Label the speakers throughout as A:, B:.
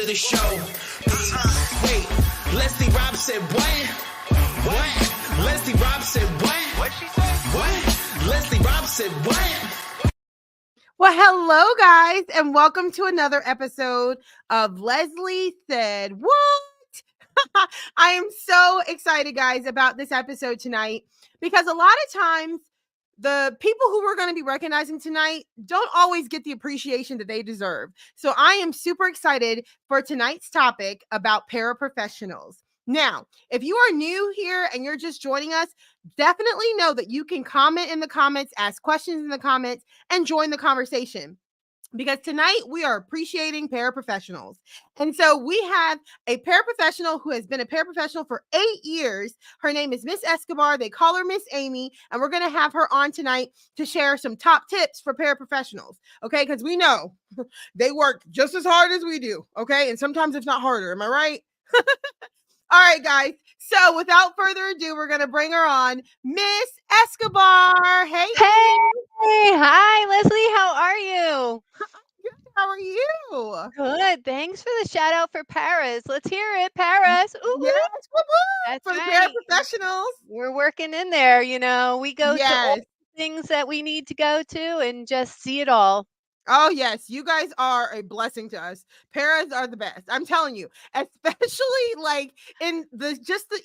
A: the show. Wait, Leslie Rob said what? What? Leslie Rob said what? What she said? What? Leslie Rob said what?
B: Well, hello, guys, and welcome to another episode of Leslie Said What? I am so excited, guys, about this episode tonight because a lot of times the people who we're going to be recognizing tonight don't always get the appreciation that they deserve. So I am super excited for tonight's topic about paraprofessionals. Now, if you are new here and you're just joining us, definitely know that you can comment in the comments, ask questions in the comments, and join the conversation. Because tonight we are appreciating paraprofessionals. And so we have a paraprofessional who has been a paraprofessional for 8 years. Her name is Miss Escobar. They call her Miss Amy. And we're going to have her on tonight to share some top tips for paraprofessionals. Okay. Because we know they work just as hard as we do. Okay. And sometimes if not harder. Am I right? All right, guys. So without further ado, we're going to bring her on, Miss Escobar. Hey,
C: Hey,
B: Amy.
C: hi, Leslie. How are you?
B: Good. How are you?
C: Good. Thanks for the shout out for Paris. Let's hear it, Paris. Ooh,
B: Yes,
C: ooh.
B: woo woo,
C: That's
B: for the
C: right.
B: paraprofessionals.
C: We're working in there. We go to all
B: Yes.
C: the things that we need to go to and just see it all.
B: Oh, yes. You guys are a blessing to us. Paras are the best. I'm telling you, especially like in the just the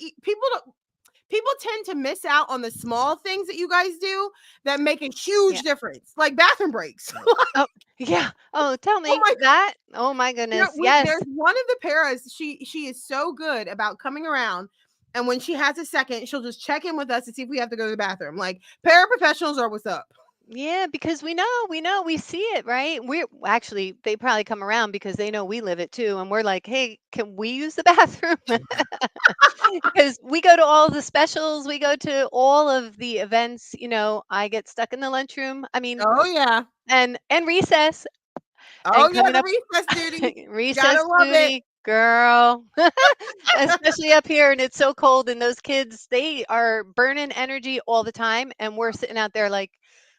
B: people tend to miss out on the small things that you guys do that make a
C: Yeah.
B: huge difference, like bathroom breaks.
C: Oh, yeah. Oh, tell
B: Oh
C: me
B: my
C: that. Oh my goodness. Yes.
B: there's one of the paras. She is so good about coming around, and when she has a second, she'll just check in with us to see if we have to go to the bathroom. Like paraprofessionals are what's up.
C: Yeah, because we see it, right? We're actually, they probably come around because they know we live it too. And we're like, hey, can we use the bathroom? Because we go to all the specials, we go to all of the events. I get stuck in the lunchroom. I mean,
B: Oh yeah.
C: and recess
B: Oh
C: and
B: yeah,
C: coming
B: the
C: up
B: recess duty. Gotta
C: recess
B: love it.
C: duty, girl. Especially up here, and it's so cold, and those kids, they are burning energy all the time, and we're sitting out there like,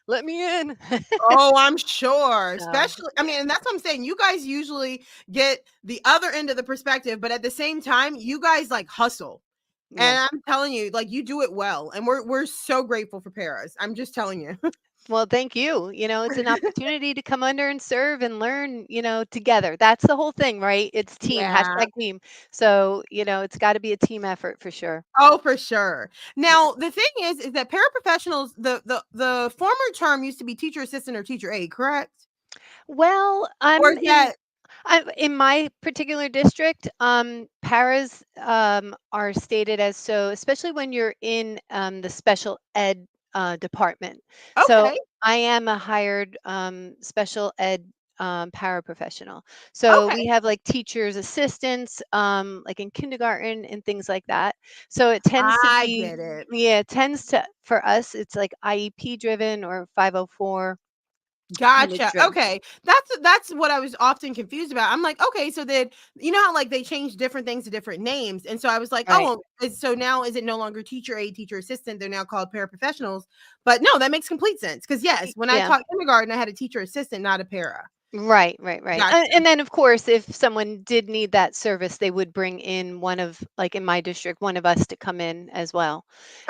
C: let me in.
B: Oh, I'm sure.
C: So
B: Especially, I mean, and that's what I'm saying. You guys usually get the other end of the perspective, but at the same time, you guys like hustle.
C: yeah.
B: And I'm telling you, like you do it well. And we're so grateful for Paris. I'm just telling you.
C: Well, thank you. It's an opportunity to come under and serve and learn, together. That's the whole thing, right? It's team,
B: Yeah.
C: hashtag team. So, it's got to be a team effort for sure.
B: Oh, for sure.
C: Yeah.
B: Now, the thing is that paraprofessionals, the former term used to be teacher assistant or teacher aide, correct?
C: Well,
B: Or is that
C: I'm in my particular district, paras are stated as, so, especially when you're in the special ed department. So
B: okay?
C: I am a hired special ed paraprofessional. So
B: Okay.
C: we have like teachers assistants, like in kindergarten and things like that. So it tends to
B: I
C: be,
B: get it.
C: yeah, it tends to, for us, it's like IEP driven or 504 kind of
B: Gotcha.
C: driven.
B: Okay. That's what I was often confused about. I'm like, okay, so then you know how like they change different things to different names. And so I was like,
C: Right.
B: oh, so now is it no longer teacher aide, teacher assistant? They're now called paraprofessionals. But no, that makes complete sense. Because yes, when I
C: Yeah.
B: taught kindergarten, I had a teacher assistant, not a para.
C: Right, right, right.
B: Gotcha.
C: And then, of course, if someone did need that service, they would bring in one of, like in my district, one of us to come in as well.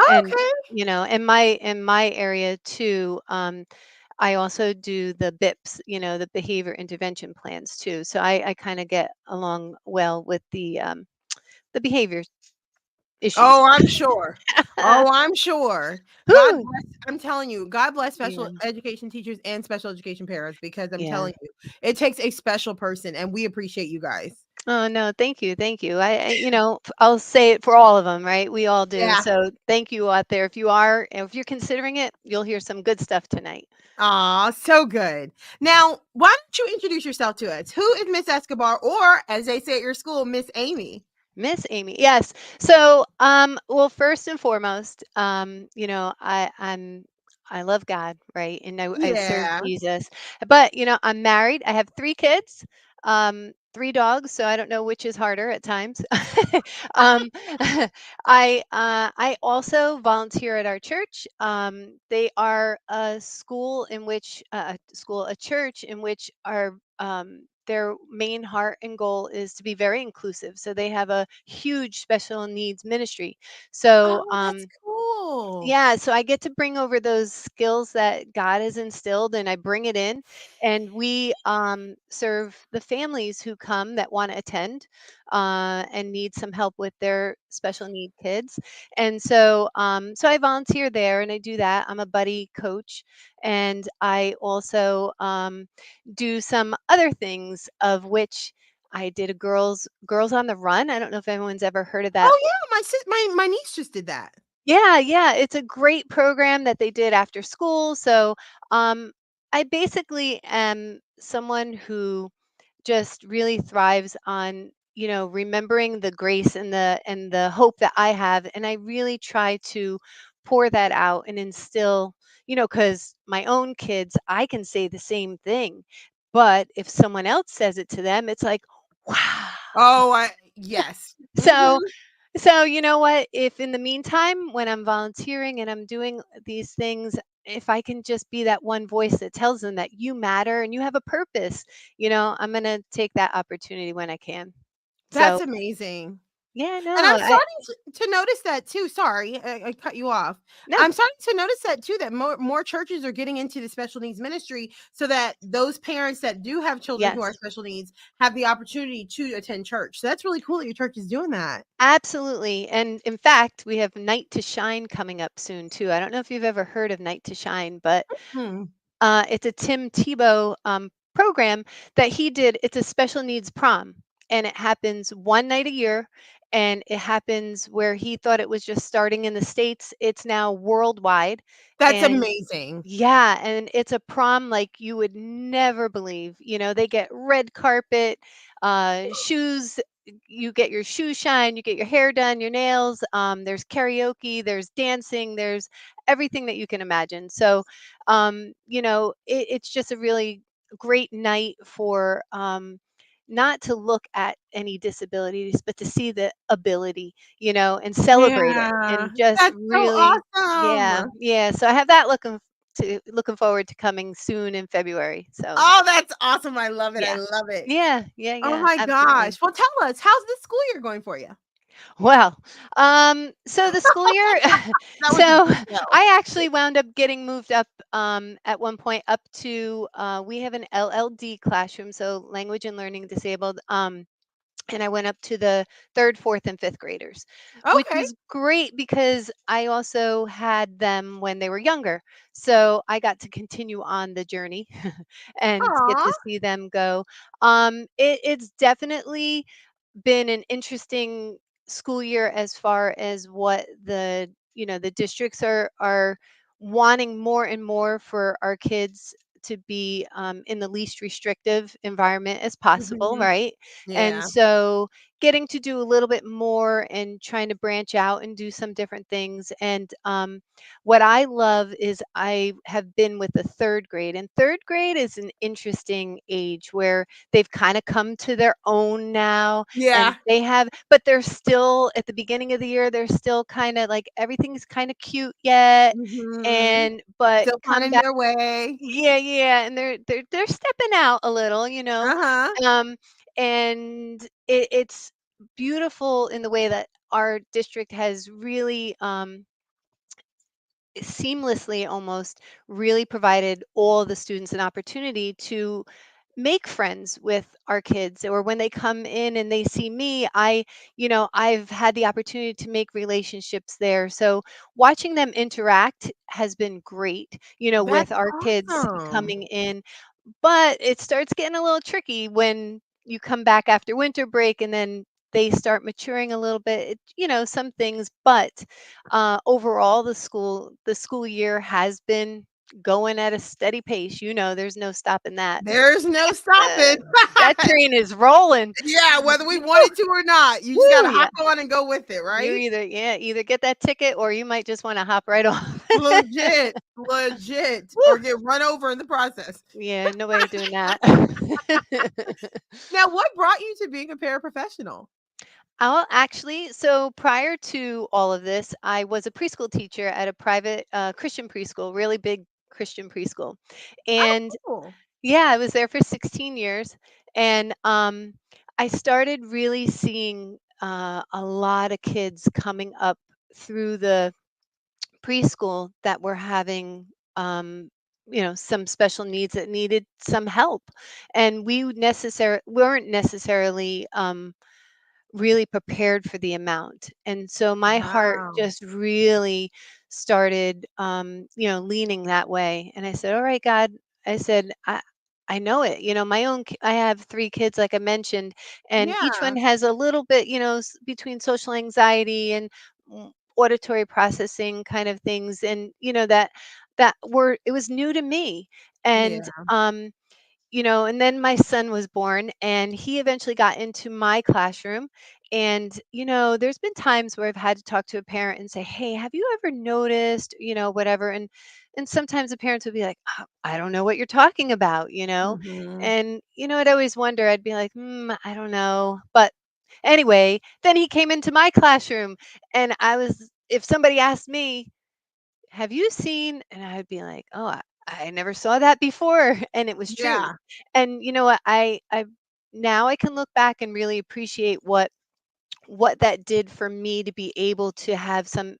C: And
B: Okay.
C: in my area too, I also do the BIPs, the behavior intervention plans too. So I kind of get along well with the behavior issues.
B: Oh, I'm sure. Oh, I'm sure. God
C: Whew.
B: bless. I'm telling you, God bless special
C: Yeah,
B: education teachers and special education paras because I'm
C: yeah.
B: telling you, it takes a special person and we appreciate you guys.
C: Oh, no, thank you, thank you. I'll say it for all of them, right? We all do.
B: Yeah.
C: So thank you out there. If you're considering it, you'll hear some good stuff tonight.
B: Aw, so good. Now, why don't you introduce yourself to us? Who is Miss Escobar, or as they say at your school, Miss Amy?
C: Miss Amy, yes. So, well, first and foremost, I love God, right? And I serve
B: Yeah.
C: Jesus. But, I'm married. I have 3 kids, 3 dogs. So I don't know which is harder at times. um, I also volunteer at our church. They are a school in which a church in which our their main heart and goal is to be very inclusive. So they have a huge special needs ministry. So
B: Oh, that's cool.
C: yeah, so I get to bring over those skills that God has instilled, and I bring it in, and we serve the families who come that want to attend and need some help with their special need kids. And so, so I volunteer there, and I do that. I'm a buddy coach, and I also do some other things, of which I did a girls on the run. I don't know if anyone's ever heard of that.
B: Oh yeah, my niece just did that.
C: Yeah, yeah, it's a great program that they did after school. So, I basically am someone who just really thrives on, remembering the grace and the hope that I have, and I really try to pour that out and instill, because my own kids, I can say the same thing, but if someone else says it to them, it's like, wow.
B: Oh, I yes.
C: So, so, you know what? If in the meantime, when I'm volunteering and I'm doing these things, if I can just be that one voice that tells them that you matter and you have a purpose, I'm going to take that opportunity when I can.
B: That's
C: So,
B: amazing.
C: yeah,
B: And I'm
C: no,
B: starting to notice that too. Sorry, I cut you off.
C: no,
B: I'm starting to notice that too, that more churches are getting into the special needs ministry so that those parents that do have children who are
C: yes,
B: special needs have the opportunity to attend church. So that's really cool that your church is doing that.
C: absolutely. And in fact, we have Night to Shine coming up soon too. I don't know if you've ever heard of Night to Shine, but
B: Hmm.
C: it's a Tim Tebow program that he did. It's a special needs prom, and it happens one night a year. And it happens where he thought it was just starting in the States. It's now worldwide.
B: That's
C: And
B: amazing.
C: yeah, and it's a prom like you would never believe. They get red carpet, shoes. You get your shoes shine, you get your hair done, your nails. There's karaoke, there's dancing, there's everything that you can imagine. So, it's just a really great night for not to look at any disabilities, but to see the ability, and celebrate it,
B: Yeah,
C: and just
B: that's so
C: really, yeah,
B: awesome.
C: yeah. So I have that looking forward to coming soon in February. So
B: Oh, that's awesome. I love it. I
C: yeah,
B: love it.
C: yeah, yeah,
B: Oh
C: yeah,
B: my
C: absolutely.
B: gosh. Well, tell us, how's this school year going for you?
C: Well, so the school year,
B: That was a
C: so
B: big no.
C: I actually wound up getting moved up at one point up to we have an LLD classroom, so language and learning disabled. And I went up to the third, fourth, and fifth graders, which
B: Okay.
C: was great because I also had them when they were younger. So I got to continue on the journey and get
B: Aw.
C: to see them go. It's definitely been an interesting school year as far as what the districts are wanting more and more for our kids to be in the least restrictive environment as possible,
B: Mhm.
C: right? And
B: Yeah.
C: so getting to do a little bit more and trying to branch out and do some different things. And what I love is I have been with the third grade, and third grade is an interesting age where they've kind of come to their own now, and
B: Yeah.
C: but they're still at the beginning of the year, they're still kind of like everything's kind of cute yet,
B: Mhm.
C: and but
B: Still
C: come
B: finding
C: back.
B: their way.
C: Yeah, yeah, and they're stepping out a little,
B: Uh-huh.
C: um, and it's beautiful in the way that our district has really seamlessly almost really provided all the students an opportunity to make friends with our kids, or when they come in and they see me, I've had the opportunity to make relationships there. So watching them interact has been great,
B: That's
C: with our kids
B: awesome.
C: coming in. But it starts getting a little tricky when you come back after winter break and then they start maturing a little bit, some things. But overall, the school year has been going at a steady pace. There's no stopping that.
B: There's no
C: Uh,
B: stopping.
C: that train is rolling.
B: Yeah, whether we
C: Woo,
B: wanted to or not, you just
C: woo,
B: gotta
C: yeah.
B: hop on and go with it,
C: You
B: right?
C: either get that ticket or you might just want to hop right off.
B: Legit, legit,
C: Woo.
B: or get run over in the process.
C: Yeah, no way of doing that.
B: Now, what brought you to being a paraprofessional?
C: Oh, actually, so prior to all of this, I was a preschool teacher at a private Christian preschool, really big Christian preschool.
B: Oh,
C: And
B: cool.
C: yeah, I was there for 16 years. And I started really seeing a lot of kids coming up through the preschool that were having some special needs that needed some help, and weren't necessarily really prepared for the amount. And so my heart
B: Wow.
C: just really started, leaning that way. And I said, all right, God, I said, I know it. I have 3 kids, like I mentioned, and each one
B: Yeah.
C: has a little bit, between social anxiety and auditory processing kind of things. And, it was new to me. And,
B: Yeah.
C: and then my son was born and he eventually got into my classroom. And, there's been times where I've had to talk to a parent and say, hey, have you ever noticed, whatever. And sometimes the parents would be like, I don't know what you're talking about.
B: Mhm.
C: And, I'd always wonder, I'd be like, I don't know. But anyway, then he came into my classroom and if somebody asked me, have you seen, and I would be like, oh, I never saw that before. And it was true.
B: Yeah.
C: And you know what, I now I can look back and really appreciate what that did for me to be able to have some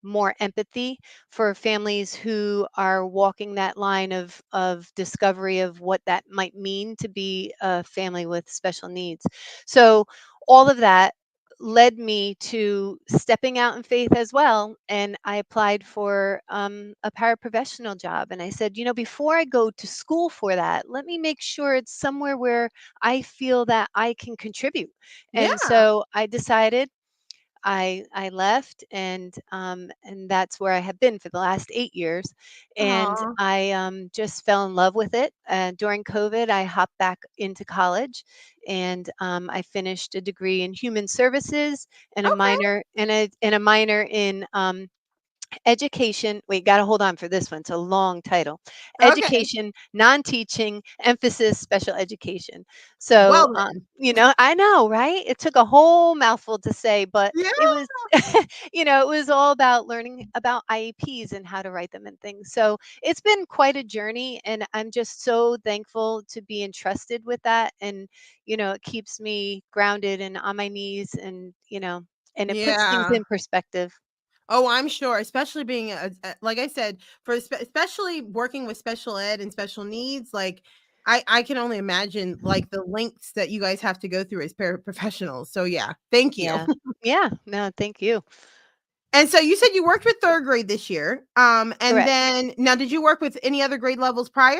C: more empathy for families who are walking that line of discovery of what that might mean to be a family with special needs. So all of that led me to stepping out in faith as well, and I applied for a paraprofessional job. And I said, before I go to school for that, let me make sure it's somewhere where I feel that I can contribute. And
B: Yeah.
C: so I decided, I left, and that's where I have been for the last 8 years. And
B: Aw.
C: I just fell in love with it. During COVID, I hopped back into college, and I finished a degree in human services and a
B: Okay.
C: minor in education. Wait, got to hold on for this one. It's a long title.
B: Okay.
C: Education, non-teaching, emphasis, special education.
B: Well
C: So,
B: then.
C: I know, right? It took a whole mouthful to say, but
B: Yeah.
C: it was, it was all about learning about IEPs and how to write them and things. So it's been quite a journey, and I'm just so thankful to be entrusted with that. And, it keeps me grounded and on my knees, and it puts things
B: Yeah.
C: in perspective.
B: Oh, I'm sure, especially being like I said, especially working with special ed and special needs, like I can only imagine like the lengths that you guys have to go through as paraprofessionals. So yeah, thank you.
C: Yeah. Yeah. No, thank you.
B: And so you said you worked with 3rd grade this year. And
C: Correct.
B: then now did you work with any other grade levels prior?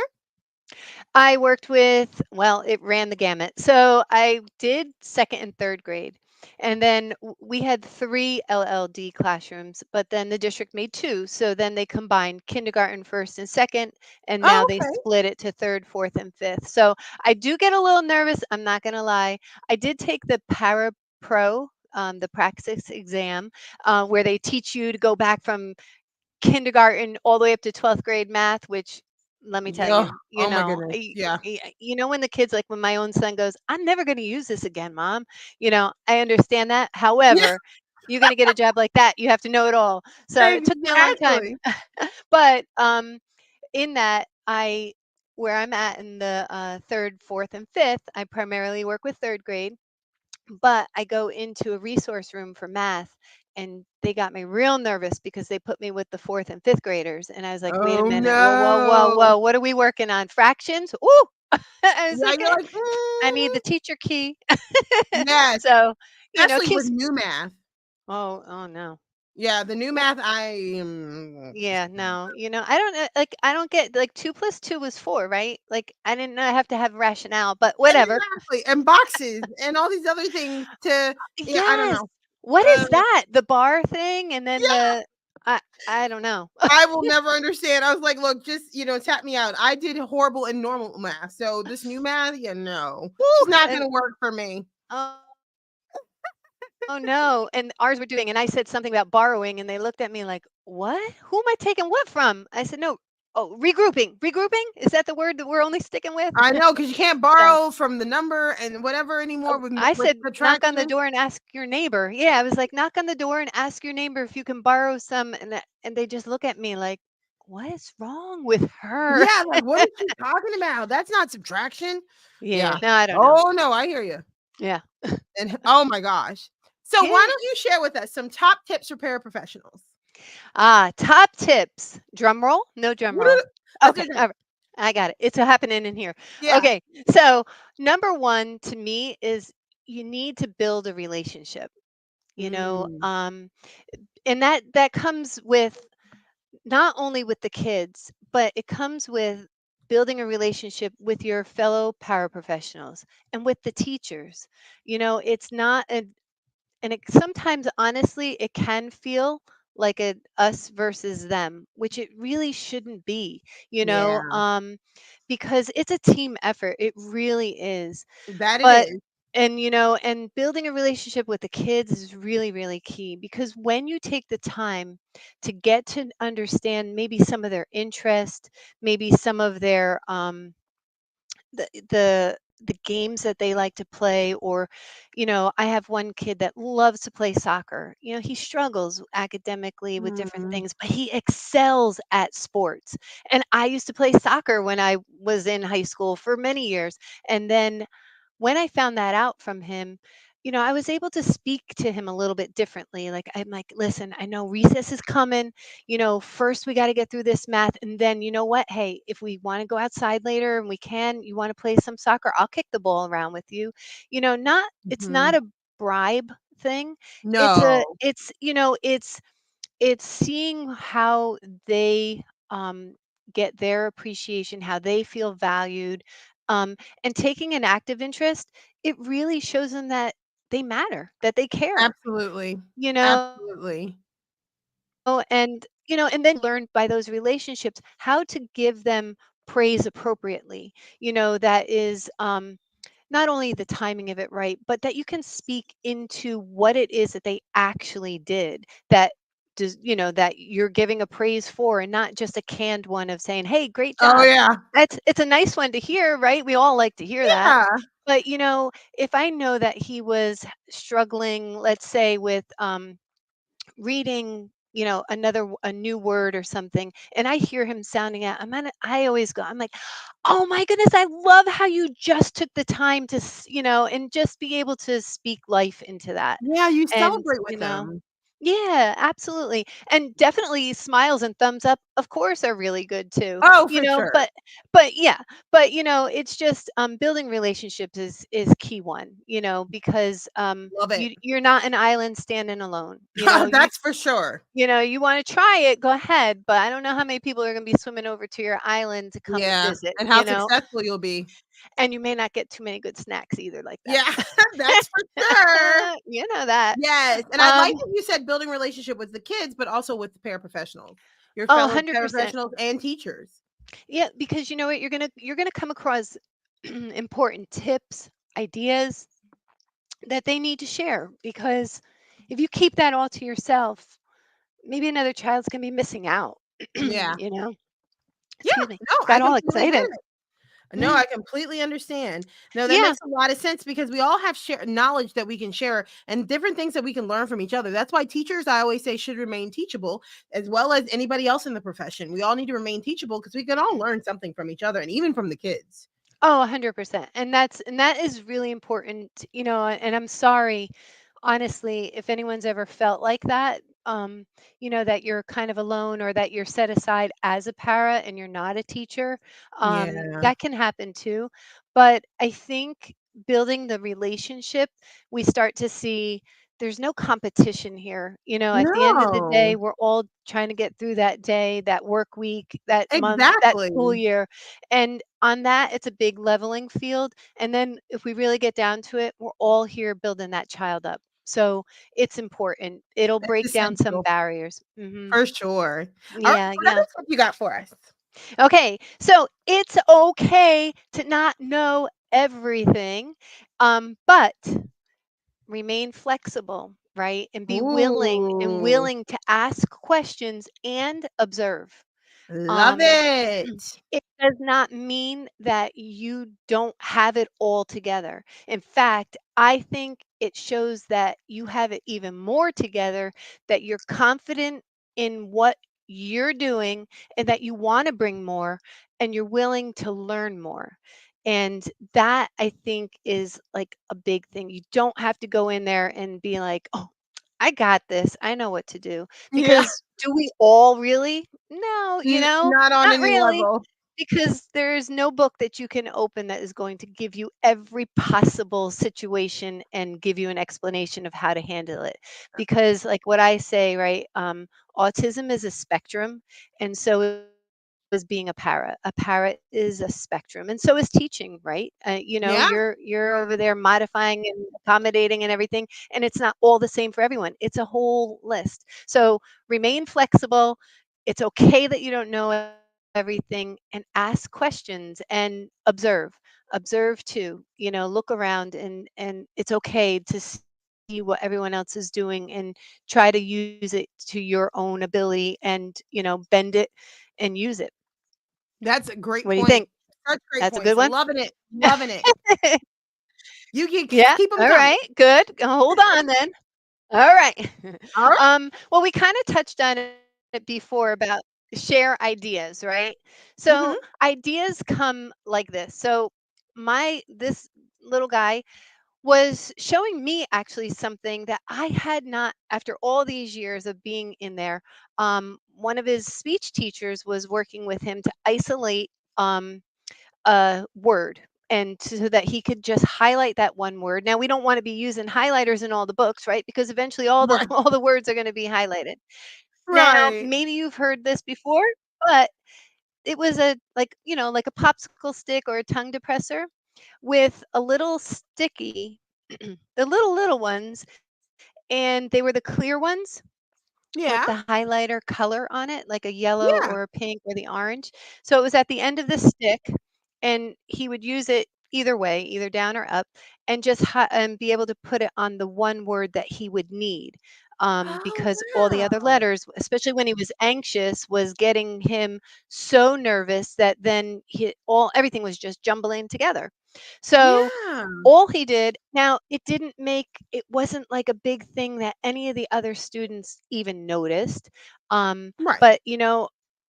C: I worked with, well, it ran the gamut. So I did second and third grade. And then we had 3 LLD classrooms, but then the district made 2. So then they combined kindergarten, first and second, and now
B: Oh,
C: they
B: okay.
C: split it to third, fourth, and fifth. So I do get a little nervous. I'm not going to lie. I did take the Parapro, the praxis exam, where they teach you to go back from kindergarten all the way up to 12th grade math, which, let me tell
B: Yeah.
C: you,
B: Oh my goodness. Yeah.
C: when the kids, like when my own son goes, I'm never going to use this again, mom, I understand that.
B: Yeah,
C: However, you're going to get a job like that, you have to know it all. So it took me a long time.
B: exactly.
C: But in that, where I'm at in the third, fourth, and fifth, I primarily work with third grade, but I go into a resource room for math, and they got me real nervous because they put me with the fourth and fifth graders. And I was like, wait a
B: Oh
C: minute, whoa, whoa, whoa,
B: no.
C: whoa, what are we working on? Fractions? Ooh. I was
B: Yeah,
C: like,
B: you're like,
C: I need the teacher key.
B: yes,
C: So,
B: especially with
C: kids.
B: new math.
C: Oh no.
B: Yeah, the new math,
C: Yeah, no, I don't like, I don't get, like, 2 plus 2 was 4, right? Like, I didn't know I have to have rationale, but whatever.
B: exactly, and boxes and all these other things to yeah, I don't
C: Yes.
B: know.
C: What
B: Uh,
C: is that? The bar thing, and then
B: yeah,
C: I I don't know.
B: I will never understand. I was like, "Look, just, tap me out." I did horrible in normal math, so this new math, yeah, no. Just
C: Woo,
B: not
C: and
B: gonna work for me.
C: oh, oh, no, and ours were doing, and I said something about borrowing, and they looked at me like, "What? Who am I taking what from?" I said, "No, oh, regrouping. Regrouping? Is that the word that we're only sticking with?"
B: I know because you can't
C: So,
B: borrow from the number and whatever anymore with
C: I
B: with
C: said, "Knock on the
B: subtraction.
C: door and ask your neighbor." Yeah, I was like, "Knock on the door and ask your neighbor if you can borrow some," and they just look at me like, what is wrong with her?
B: Yeah, like, what is she talking about? That's not subtraction.
C: Yeah,
B: Yeah.
C: no, I don't know.
B: Oh, no, I hear you.
C: Yeah.
B: And oh my gosh. So why
C: Yeah.
B: don't you share with us some top tips for paraprofessionals?
C: Top tips. Drum roll? No drum roll.
B: Let's do
C: Okay.
B: that.
C: All right. I got it. It's happening in here.
B: Yeah.
C: Okay. So, number one to me is you need to build a relationship, you know,
B: Mm,
C: and that comes with not only with the kids, but it comes with building a relationship with your fellow paraprofessionals and with the teachers. It's not and it sometimes honestly it can feel like a us versus them, which it really shouldn't be,
B: yeah,
C: because it's a team effort. It really is.
B: that it
C: But
B: is.
C: and building a relationship with the kids is really, really key, because when you take the time to get to understand maybe some of their interest, maybe some of their the games that they like to play, or I have one kid that loves to play soccer. He struggles academically with different
B: Mm,
C: things, but he excels at sports. And I used to play soccer when I was in high school for many years. And then when I found that out from him, I was able to speak to him a little bit differently. Like, I'm like, listen, I know recess is coming. First we got to get through this math. And then, you know what? Hey, if we want to go outside later and we can, you want to play some soccer, I'll kick the ball around with you. It's not
B: mhm.
C: a bribe thing.
B: No,
C: It's seeing how they get their appreciation, how they feel valued, and taking an active interest. It really shows them that they matter, that they care.
B: absolutely.
C: You know,
B: Absolutely.
C: and then learn by those relationships how to give them praise appropriately. That is not only the timing of it right, but that you can speak into what it is that they actually did, that that you're giving a praise for, and not just a canned one of saying, "Hey, great
B: Oh,
C: job."
B: yeah.
C: It's a nice one to hear, right? We all like to hear that.
B: Yeah.
C: But if I know that he was struggling, let's say with reading, a new word or something, and I hear him sounding out, I always go, I'm like, oh my goodness, I love how you just took the time to and just be able to speak life into that.
B: Yeah, you
C: And
B: celebrate with them.
C: yeah, absolutely. And definitely smiles and thumbs up, of course, are really good too.
B: Oh, for sure.
C: But yeah, but it's just building relationships is key one, because
B: Love it.
C: you're not an island standing alone.
B: That's for sure.
C: You want to try it, go ahead, but I don't know how many people are going to be swimming over to your island to come and
B: Yeah,
C: visit,
B: and how successful you'll be.
C: and you may not get too many good snacks either like that.
B: Yeah, that's for sure.
C: You know that.
B: Yes, and I like
C: Um,
B: that you said building relationship with the kids, but also with the paraprofessionals, your
C: oh,
B: fellow
C: 100%.
B: paraprofessionals and teachers.
C: Yeah, because you know what, you're gonna come across important tips, ideas that they need to share, because if you keep that all to yourself, maybe another child's gonna be missing out.
B: Yeah.
C: you know,
B: Yeah,
C: excuse me.
B: no, I
C: Got all
B: completely get
C: excited.
B: it. No,
C: Yeah.
B: I completely understand. No, that
C: Yeah.
B: makes a lot of sense because we all have share knowledge that we can share and different things that we can learn from each other. That's why teachers, I always say, should remain teachable as well as anybody else in the profession. We all need to remain teachable because we can all learn something from each other and even from the kids.
C: Oh, 100%. And that is really important, and I'm sorry, honestly, if anyone's ever felt like that, that you're kind of alone, or that you're set aside as a para and you're not a teacher.
B: Yeah.
C: That can happen too. But I think building the relationship, we start to see there's no competition here. At the end of the day,
B: No.
C: we're all trying to get through that day, that work week, that month, that
B: Exactly.
C: school year. And on that, it's a big leveling field. And then if we really get down to it, we're all here building that child up. So it's important. It'll
B: It's
C: break down some
B: essential
C: barriers.
B: for sure. All right,
C: Yeah,
B: what
C: yeah.
B: other tip you got for us?
C: Okay, so it's okay to not know everything, but remain flexible, right? And be
B: Ooh,
C: willing to ask questions and observe.
B: love
C: Um,
B: it.
C: it does not mean that you don't have it all together. In fact, I think it shows that you have it even more together, that you're confident in what you're doing and that you want to bring more and you're willing to learn more. And that I think is like a big thing. You don't have to go in there and be like, oh, I got this. I know what to do.
B: Yeah.
C: Because do we all really? No,
B: Not on
C: not
B: any
C: really.
B: level.
C: Because there's no book that you can open that is going to give you every possible situation and give you an explanation of how to handle it. Because, like what I say, right? Autism is a spectrum, and so is being a para. A para is a spectrum, and so is teaching, right? You're
B: Yeah.
C: over there modifying and accommodating and everything, and it's not all the same for everyone. It's a whole list. So remain flexible. It's okay that you don't know everything, and ask questions and observe too. Look around, and it's okay to see what everyone else is doing and try to use it to your own ability and bend it and use it.
B: That's a
C: What do
B: great
C: you think?
B: point. Such
C: That's
B: great
C: a good
B: points.
C: one.
B: Loving it. Loving it. You can
C: Yeah.
B: keep them
C: All
B: coming.
C: right. Good. Hold on then. All right.
B: All right.
C: Well, we kind of touched on it before about share ideas, right? So
B: Mhm.
C: ideas come like this. So this little guy was showing me actually something that I had not, after all these years of being in there. One of his speech teachers was working with him to isolate a word so that he could just highlight that one word. Now we don't want to be using highlighters in all the books, right? Because eventually all the
B: Right.
C: all the words are going to be highlighted. Now,
B: Right.
C: maybe you've heard this before, but it was like a popsicle stick or a tongue depressor with a little sticky, the little ones, and they were the clear ones with the
B: Yeah.
C: highlighter color on it, like a yellow or
B: Yeah.
C: a pink or the orange. So it was at the end of the stick, and he would use it either way, either down or up, and just be able to put it on the one word that he would need.
B: Oh,
C: Because all the other
B: wow.
C: letters, especially when he was anxious, was getting him so nervous that then everything was just jumbling together. So
B: Yeah.
C: all he did, now it wasn't like a big thing that any of the other students even noticed.
B: Right.
C: But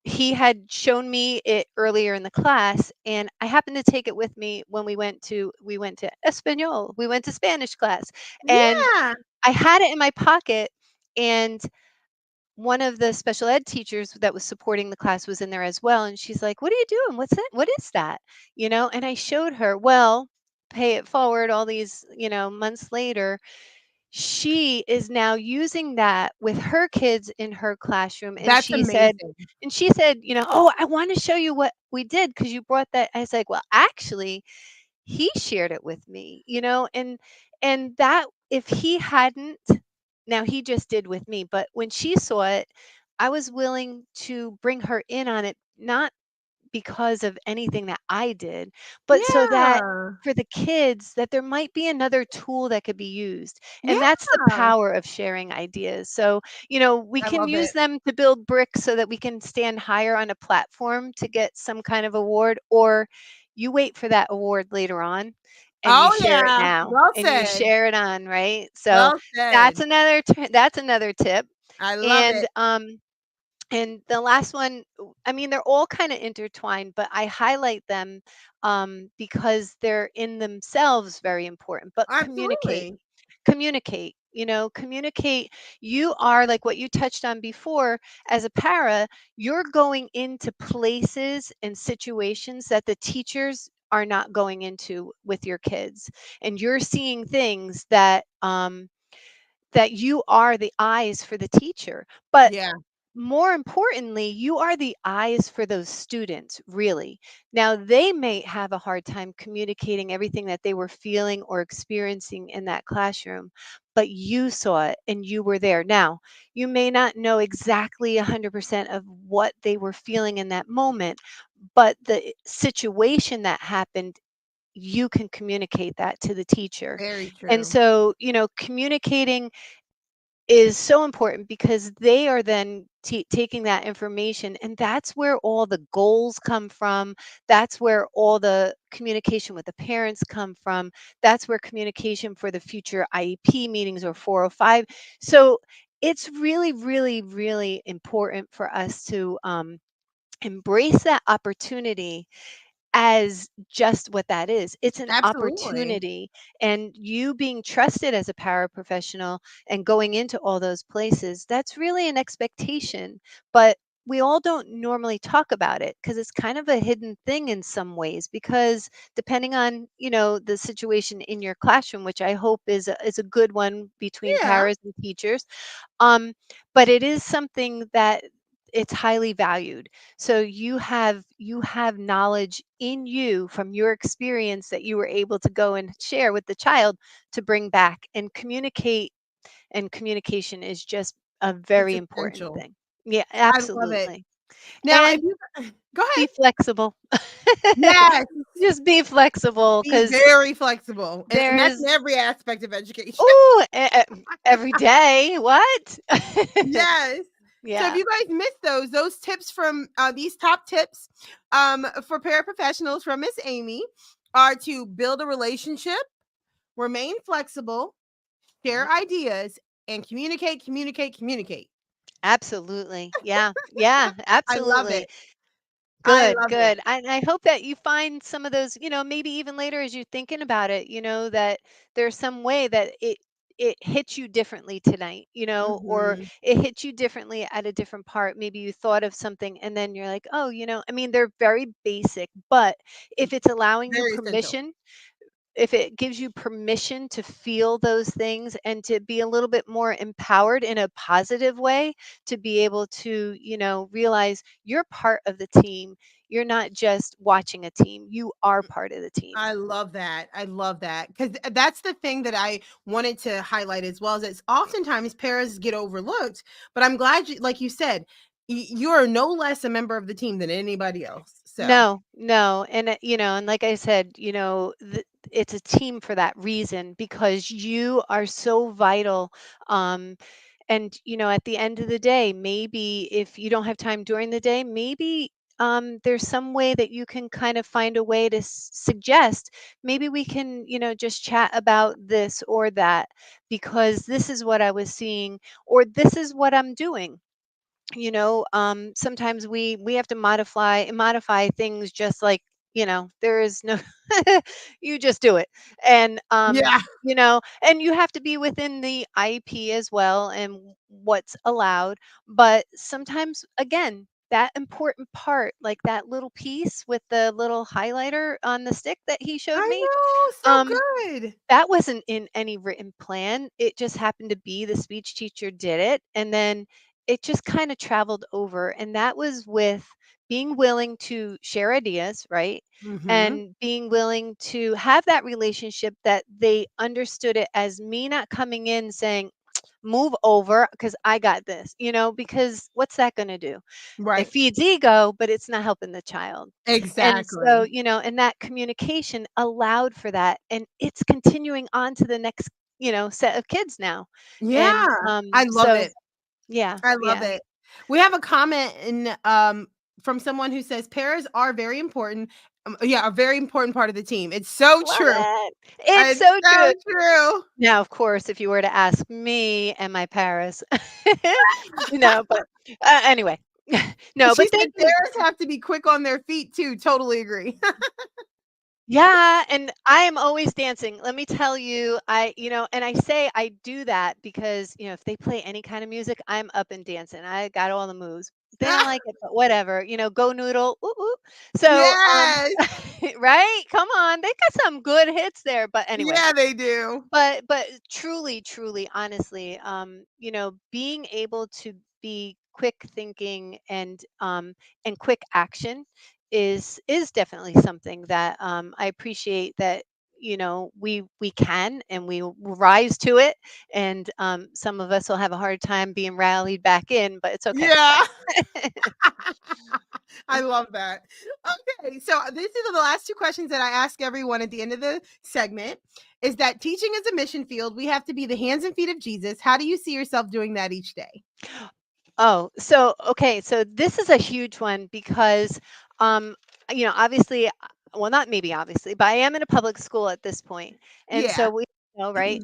C: he had shown me it earlier in the class, and I happened to take it with me when we went to Espanol. We went to Spanish class, and
B: Yeah.
C: I had it in my pocket, and one of the special ed teachers that was supporting the class was in there as well, and she's like, "What are you doing? What's that? What is that?" And I showed her. Well, pay it forward all these, months later, she is now using that with her kids in her classroom, and
B: That's amazing.
C: she said, "Oh, I want to show you what we did because you brought that." I was like, "Well, actually, he shared it with me, and that if he hadn't, now he just did with me, but when she saw it, I was willing to bring her in on it, not because of anything that I did, but so that
B: Yeah.
C: for the kids that there might be another tool that could be used.
B: Yeah.
C: And that's the power of sharing ideas. So, we
B: I
C: can
B: love
C: use
B: it.
C: them to build bricks so that we can stand higher on a platform to get some kind of award, or you wait for that award later on and you
B: Oh,
C: share it
B: yeah.
C: now
B: Well
C: and you
B: said.
C: share it on, right? So
B: Well
C: that's
B: said.
C: another tip.
B: I love
C: And
B: it.
C: the last one, I mean, they're all kind of intertwined, but I highlight them because they're in themselves very important. But
B: Absolutely.
C: communicate. You are like what you touched on before. As a para, you're going into places and situations that the teachers are not going into with your kids, and you're seeing things that you are the eyes for the teacher. But
B: Yeah.
C: more importantly, you are the eyes for those students, really. Now, they may have a hard time communicating everything that they were feeling or experiencing in that classroom, but you saw it and you were there. Now, you may not know exactly 100% of what they were feeling in that moment, but the situation that happened, you can communicate that to the teacher.
B: Very
C: And
B: true.
C: so, communicating is so important because they are then taking that information, and that's where all the goals come from. That's where all the communication with the parents come from. That's where communication for the future IEP meetings or 405. So it's really, really, really important for us to embrace that opportunity as just what that is. It's an
B: Absolutely.
C: opportunity. And you being trusted as a paraprofessional and going into all those places, that's really an expectation. But we all don't normally talk about it because it's kind of a hidden thing in some ways, because depending on, the situation in your classroom, which I hope is a good one between
B: Yeah,
C: paras and teachers, um, but it is something that it's highly valued. So you have knowledge in you from your experience that you were able to go and share with the child to bring back and communicate. And communication is just a
B: it's
C: very important
B: essential.
C: thing. Yeah,
B: I love it.
C: absolutely.
B: Now, if
C: And
B: you go
C: be
B: ahead.
C: flexible.
B: Yes,
C: Just be flexible,
B: be
C: because
B: very flexible, and
C: there
B: that's
C: is,
B: in every aspect of education.
C: oh, every day. What?
B: Yes. So if
C: Yeah.
B: you guys missed those tips from these top tips for paraprofessionals from Miss Amy are to build a relationship, remain flexible, share
C: Yep.
B: ideas, and communicate, communicate, communicate.
C: Absolutely. Yeah. Yeah.
B: I love
C: Absolutely.
B: it. I
C: Good,
B: love it.
C: good. And I hope that you find some of those, maybe even later as you're thinking about it, that there's some way that it hits you differently tonight, or
B: Mhm.
C: it hits you differently at a different part. Maybe you thought of something and then you're like, oh, I mean, they're very basic, but if it's allowing you
B: Very essential.
C: permission, if it gives you permission to feel those things and to be a little bit more empowered in a positive way, to be able to, realize you're part of the team. You're not just watching a team, you are part of the team.
B: I love that. I love that because that's the thing that I wanted to highlight as well. Is it's oftentimes paras get overlooked, but I'm glad you, like you said, you're no less a member of the team than anybody else. So
C: No, no. And, and like I said, it's a team for that reason, because you are so vital. Um, and, at the end of the day, maybe if you don't have time during the day, maybe there's some way that you can kind of find a way to suggest, maybe we can, just chat about this or that, because this is what I was seeing, or this is what I'm doing. Sometimes we have to modify things, just like, there is no you just do it. And
B: yeah,
C: and you have to be within the IP as well, and what's allowed. But sometimes, again, that important part, like that little piece with the little highlighter on the stick that he showed
B: I
C: me,
B: know, so
C: um
B: good.
C: that wasn't in any written plan. It just happened to be the speech teacher did it. And then it just kind of traveled over. And that was with being willing to share ideas, right?
B: Hmm.
C: And being willing to have that relationship, that they understood it as me not coming in saying, move over because I got this, because what's that going to do? It
B: Right,
C: feeds ego, but it's not helping the child. And so,
B: exactly.
C: and that communication allowed for that. And it's continuing on to the next, set of kids now.
B: Yeah,
C: And
B: I love
C: so,
B: it.
C: yeah,
B: I love
C: yeah.
B: it. We have a comment in from someone who says pairs are very important. Yeah, a very important part of the team. It's so
C: Love
B: true.
C: it. It's
B: It's
C: so
B: so
C: true.
B: true.
C: Now, of course, if you were to ask me and my Paris, but anyway, no,
B: She
C: but
B: said
C: thank you.
B: pairs have to be quick on their feet too. Totally agree.
C: Yeah, and I am always dancing. Let me tell you, and I say I do that because, if they play any kind of music, I'm up and dancing. I got all the moves. They don't like it, but whatever. Go noodle. Ooh, ooh. So,
B: Yes.
C: right? Come on. They got some good hits there, but anyway.
B: Yeah, they do.
C: But truly, truly, honestly, being able to be quick thinking and quick action is definitely something that I appreciate, that we can, and we will rise to it. And some of us will have a hard time being rallied back in, but it's okay.
B: Yeah. I love that. Okay, so these are the last two questions that I ask everyone at the end of the segment. Is that teaching is a mission field? We have to be the hands and feet of Jesus. How do you see yourself doing that each day?
C: Oh, so okay, so this is a huge one because um obviously, well, not maybe obviously, but I am in a public school at this point. And so
B: Yeah.
C: know, right?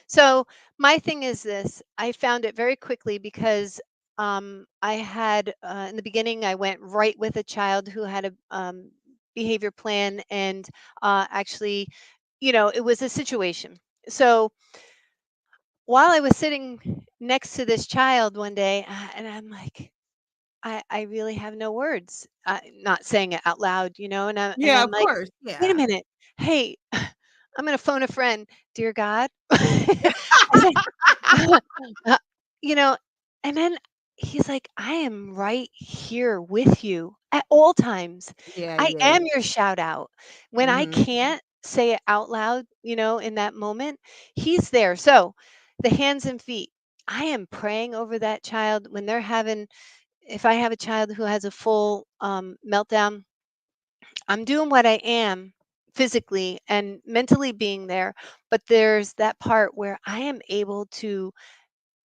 C: So my thing is this: I found it very quickly because I had in the beginning I went right with a child who had a behavior plan, and actually, it was a situation. So while I was sitting next to this child one day, and I'm like, I really have no words. Not saying it out loud, and
B: Yeah,
C: I'm
B: of
C: like,
B: course.
C: wait a
B: Yeah.
C: minute, hey, I'm gonna phone a friend, dear God. I said, uh, you know, and then he's like, I am right here with you at all times.
B: Yeah,
C: I
B: yeah,
C: am
B: yeah.
C: your shout out. When I
B: Mhm.
C: can't say it out loud, in that moment, he's there. So the hands and feet. I am praying over that child when they're having, if I have a child who has a full meltdown, I'm doing what I am physically and mentally being there. But there's that part where I am able to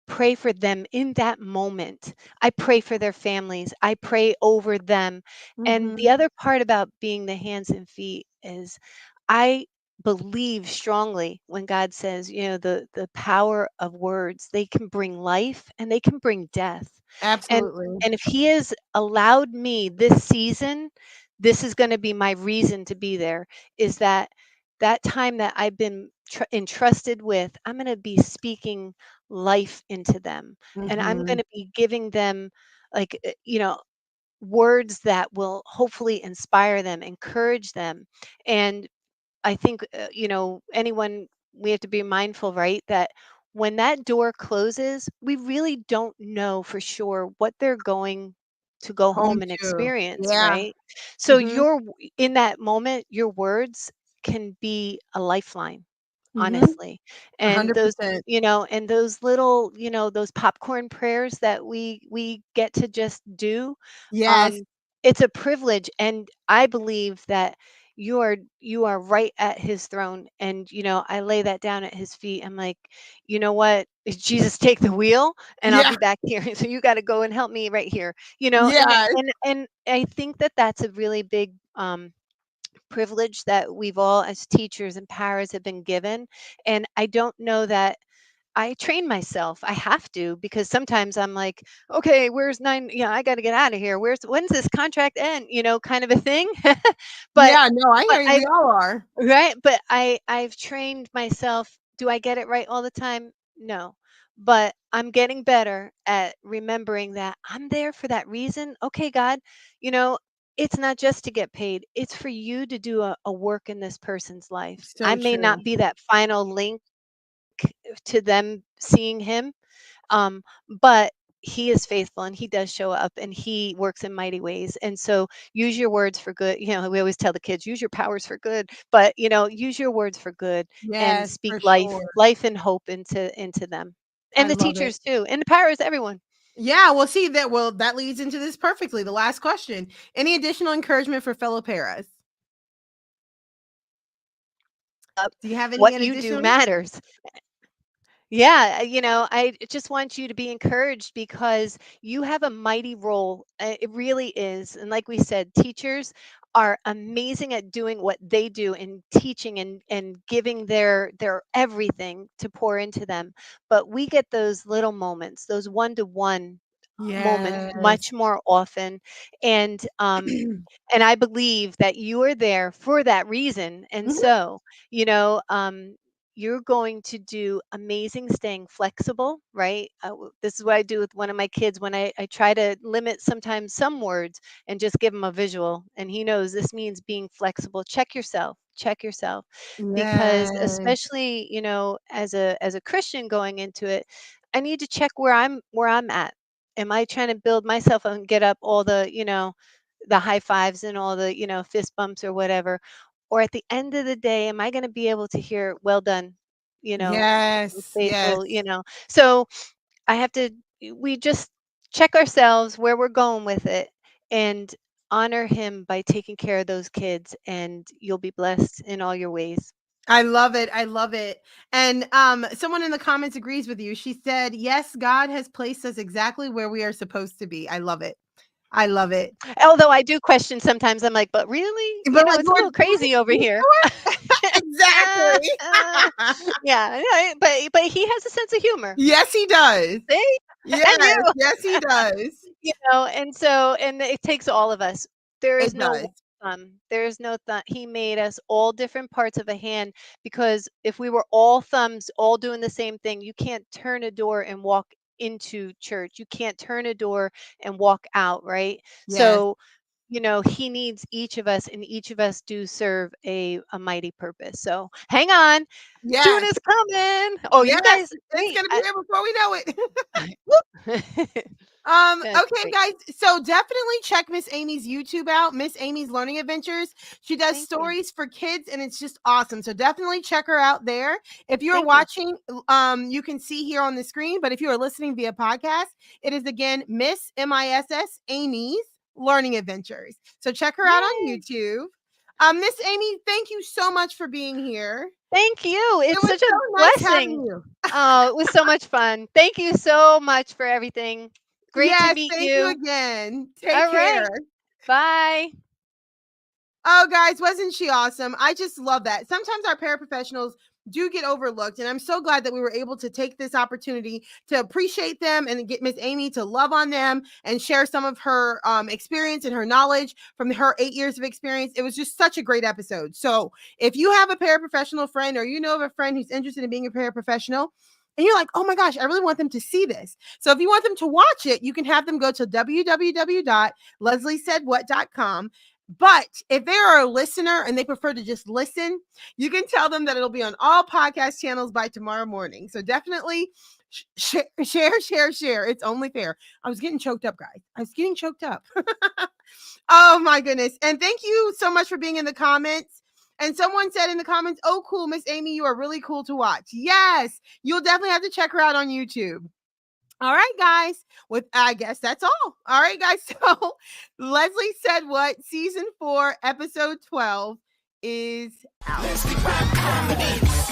C: pray for them in that moment. I pray for their families. I pray over them. And the
B: Mhm.
C: other part about being the hands and feet is I believe strongly when God says, the power of words, they can bring life and they can bring death. And
B: Absolutely.
C: and if he has allowed me this season, this is going to be my reason to be there, is that time that I've been entrusted with, I'm going to be speaking life into them, and I'm going
B: Mhm.
C: to be giving them, like, words that will hopefully inspire them, encourage them. And I think, anyone, we have to be mindful, right? That when that door closes, we really don't know for sure what they're going to go
B: Home
C: home and
B: too.
C: experience,
B: Yeah.
C: right? So
B: Mhm.
C: in that moment, your words can be a lifeline,
B: Mhm.
C: honestly. And those,
B: 100%.
C: and those little, those popcorn prayers that we get to just do,
B: Yes.
C: um, it's a privilege. And I believe that you are right at his throne, and I lay that down at his feet. I'm like, you know what, Jesus, take the wheel, and I'll
B: Yeah.
C: be back here. So you got to go and help me right here, and
B: Yes.
C: and I think that that's a really big privilege that we've all, as teachers and paras, have been given. And I don't know that I train myself. I have to, because sometimes I'm like, okay, where's nine? Yeah, I got to get out of here. When's this contract end? Kind of a thing. but
B: Yeah, no, I
C: but
B: hear you.
C: I've
B: We all are.
C: Right, but I've trained myself. Do I get it right all the time? No. But I'm getting better at remembering that I'm there for that reason. Okay, God, you know, it's not just to get paid. It's for you to do a work in this person's life. I
B: So
C: may
B: true.
C: not be that final link to them seeing him, um, but he is faithful and he does show up and he works in mighty ways. And so use your words for good. We always tell the kids, use your powers for good, but use your words for good and
B: Yes,
C: speak
B: for
C: life,
B: sure.
C: life and hope into them.
B: I
C: And the
B: love it.
C: teachers too. And the powers, everyone.
B: Yeah, well, see that. Well, that leads into this perfectly. The last question: any additional encouragement for fellow paras? Do you have any
C: What you do
B: additional?
C: matters. Yeah, I just want you to be encouraged because you have a mighty role. It really is. And like we said, teachers are amazing at doing what they do and teaching and giving their everything to pour into them. But we get those little moments, those one-to-one moments
B: Yes.
C: much more often. And and I believe that you are there for that reason. And
B: Mhm.
C: so, you know, um, you're going to do amazing staying flexible, right? This is what I do with one of my kids when I try to limit sometimes some words and just give him a visual. And he knows this means being flexible. Check yourself. Because
B: Yes.
C: especially, as a Christian going into it, I need to check where I'm at. Am I trying to build myself and get up all the high fives and all the fist bumps or whatever, or at the end of the day, am I going to be able to hear, well done,
B: Yes. Yes.
C: faithful, so I have to we just check ourselves where we're going with it, and honor him by taking care of those kids, and you'll be blessed in all your ways.
B: I love it. I love it. And someone in the comments agrees with you. She said, "Yes, God has placed us exactly where we are supposed to be." I love it. I love it.
C: Although I do question sometimes, I'm like, but really,
B: But like,
C: it's a
B: Lord,
C: little crazy over
B: you
C: here.
B: sure? Exactly.
C: Yeah, but he has a sense of humor.
B: Yes, he does.
C: See?
B: Yes,
C: And you.
B: yes, he does.
C: And it takes all of us. There is
B: It
C: no
B: does.
C: one thumb. There is no thumb. He made us all different parts of a hand, because if we were all thumbs, all doing the same thing, you can't turn a door and walk into church. You can't turn a door and walk out, right?
B: Yes,
C: So, he needs each of us, and each of us do serve a mighty purpose. So hang on. June
B: yes,
C: is coming. Oh, you
B: yes.
C: guys,
B: It's
C: wait.
B: gonna be here before we know it.
C: Whoop. That's
B: Okay,
C: great.
B: guys. So definitely check Miss Amy's YouTube out, Miss Amy's Learning Adventures. She does
C: Thank you.
B: stories for kids, and it's just awesome. So definitely check her out there. If you're
C: Thank you.
B: watching, you can see here on the screen, but if you are listening via podcast, it is again Miss MISS Amy's Learning Adventures. So check her out on
C: Yay.
B: YouTube. Miss Amy, thank you so much for being here.
C: Thank you.
B: It
C: It's
B: was
C: such a
B: so nice having
C: blessing.
B: you.
C: Oh, it was so much fun. Thank you so much for everything. Great to
B: Yes,
C: meet
B: thank you
C: you.
B: again. Take
C: All
B: care.
C: right. Bye.
B: Oh, guys, wasn't she awesome? I just love that. Sometimes our paraprofessionals do get overlooked, and I'm so glad that we were able to take this opportunity to appreciate them and get Miss Amy to love on them and share some of her experience and her knowledge from her 8 years of experience. It was just such a great episode. So if you have a paraprofessional friend, or you know of a friend who's interested in being a paraprofessional, and you're like, oh my gosh, I really want them to see this. So if you want them to watch it, you can have them go to www.lesliesaidwhat.com. But if they are a listener and they prefer to just listen, you can tell them that it'll be on all podcast channels by tomorrow morning. So definitely share. It's only fair. I was getting choked up, guys. I was getting choked up. Oh my goodness. And thank you so much for being in the comments. And someone said in the comments, oh, cool, Miss Amy, you are really cool to watch. Yes, you'll definitely have to check her out on YouTube. All right, guys. I guess that's all. All right, guys. So Leslie Said What, season 4, episode 12 is out.
A: Leslie Rob Comedy.